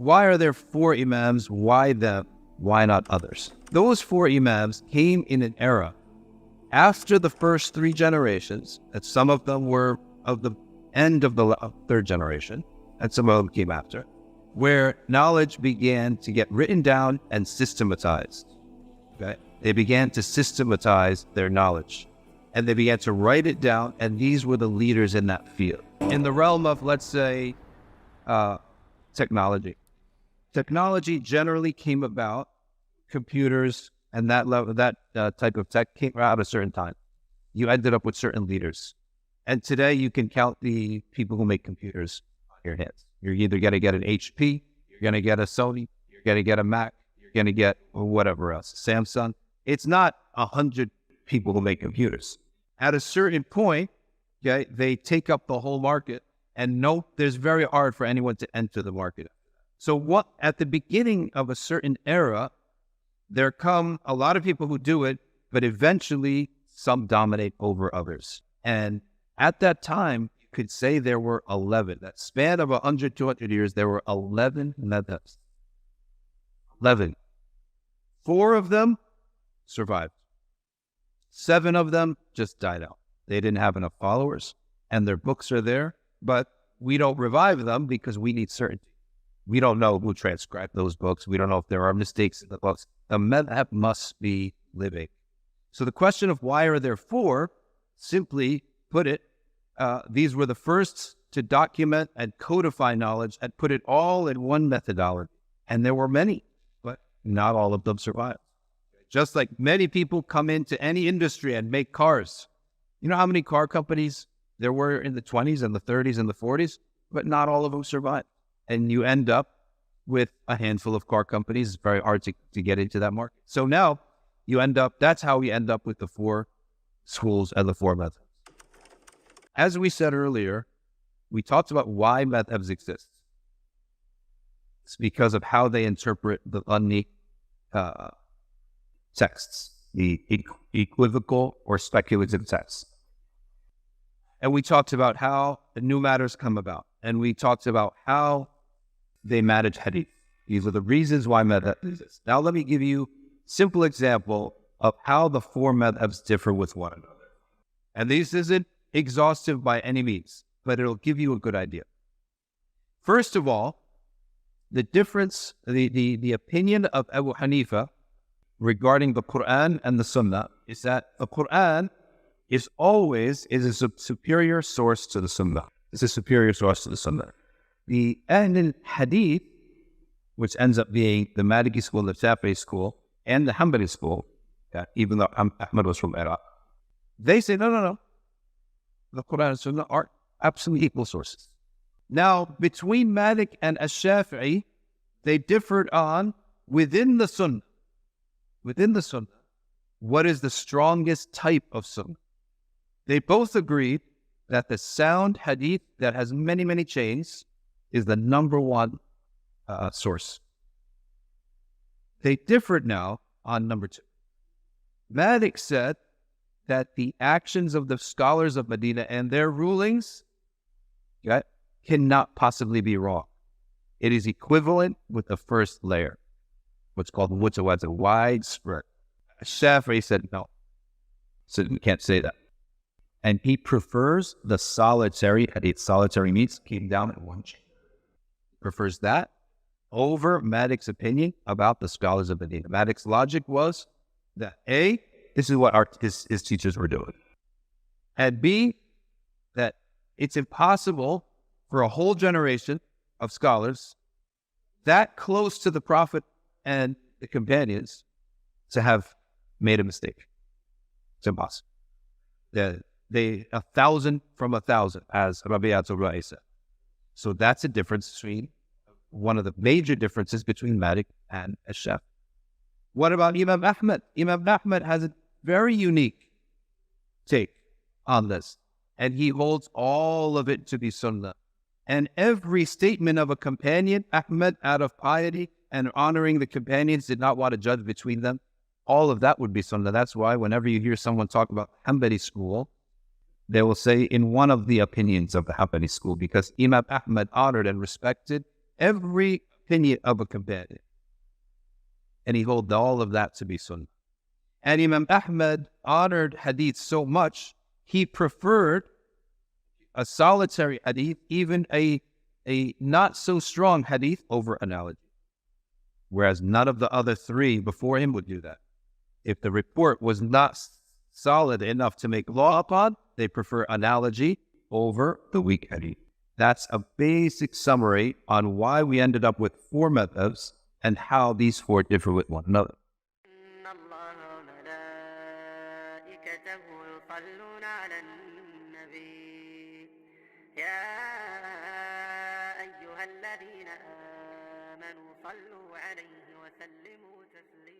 why are there 4 Imams? Why them? Why not others? Those 4 Imams came in an era after the first 3 generations, and some of them were of the end of the 3rd generation, and some of them came after, where knowledge began to get written down and systematized. Okay? They began to systematize their knowledge, and they began to write it down, and these were the leaders in that field. In the realm of, let's say, technology. Technology generally came about, computers and that level, that type of tech came out at a certain time. You ended up with certain leaders. And today you can count the people who make computers on your hands. You're either going to get an HP, you're going to get a Sony, you're going to get a Mac, you're going to get whatever else, Samsung. It's not 100 people who make computers. At a certain point, okay, they take up the whole market, and there's very hard for anyone to enter the market. So at the beginning of a certain era, there come a lot of people who do it, but eventually some dominate over others. And at that time, you could say there were 11. That span of 100, 200 years, there were 11 madhabs. 11. 4 of them survived. 7 of them just died out. They didn't have enough followers, and their books are there, but we don't revive them because we need certainty. We don't know who transcribed those books. We don't know if there are mistakes in the books. The madhab must be living. So the question of why are there 4, simply put it, these were the first to document and codify knowledge and put it all in one methodology. And there were many, but not all of them survived. Just like many people come into any industry and make cars. You know how many car companies there were in the 20s and the 30s and the 40s? But not all of them survived. And you end up with a handful of car companies. It's very hard to get into that market. So now that's how we end up with the 4 schools and the 4 methods. As we said earlier, we talked about why madhabs exist. It's because of how they interpret the unique texts, the equivocal or speculative texts. And we talked about how the new matters come about. And we talked about how they manage hadith. These are the reasons why madhabs exist. Now let me give you a simple example of how the 4 madhabs differ with one another. And this isn't exhaustive by any means, but it'll give you a good idea. First of all, the difference, the opinion of Abu Hanifa regarding the Qur'an and the Sunnah is that the Qur'an is a superior source to the Sunnah. It's a superior source to the Sunnah. The Ahlul Hadith, which ends up being the Maliki school, the Shafi'i school, and the Hanbali school, even though Ahmad was from Iraq, they say, no. The Qur'an and Sunnah are absolutely equal sources. Now, between Malik and Ash-Shafi'i, they differed on within the Sunnah, what is the strongest type of Sunnah. They both agreed that the sound hadith that has many, many chains is the number 1 source. They differed now on number 2. Malik said that the actions of the scholars of Medina and their rulings cannot possibly be wrong. It is equivalent with the first layer, what's called mutawazir, widespread. Shafi'i said no. So we can't say that. And he prefers the solitary hadith. Solitary means came down in 1 chain. Prefers that over Malik's opinion about the scholars of Medina. Malik's logic was that A, this is what his teachers were doing. And B, that it's impossible for a whole generation of scholars that close to the Prophet and the companions to have made a mistake. It's impossible. They 1,000 from 1,000, as Rabi'atul Ra'i said. So that's a difference between, one of the major differences between Malik and Ash-Shafi'i. What about Imam Ahmad? Imam Ahmad has a very unique take on this, and he holds all of it to be sunnah. And every statement of a companion, Ahmad, out of piety and honoring the companions, did not want to judge between them. All of that would be sunnah. That's why whenever you hear someone talk about Hanbali school, they will say in one of the opinions of the Hanbali school, because Imam Ahmad honored and respected every opinion of a companion. And he holds all of that to be sunnah. And Imam Ahmad honored hadith so much, he preferred a solitary hadith, even a not so strong hadith, over analogy. Whereas none of the other three before him would do that. If the report was not solid enough to make law upon, they prefer analogy over the weak hadith. That's a basic summary on why we ended up with 4 madhabs and how these 4 differ with one another. الذين آمنوا صلوا عليه وسلموا تسليما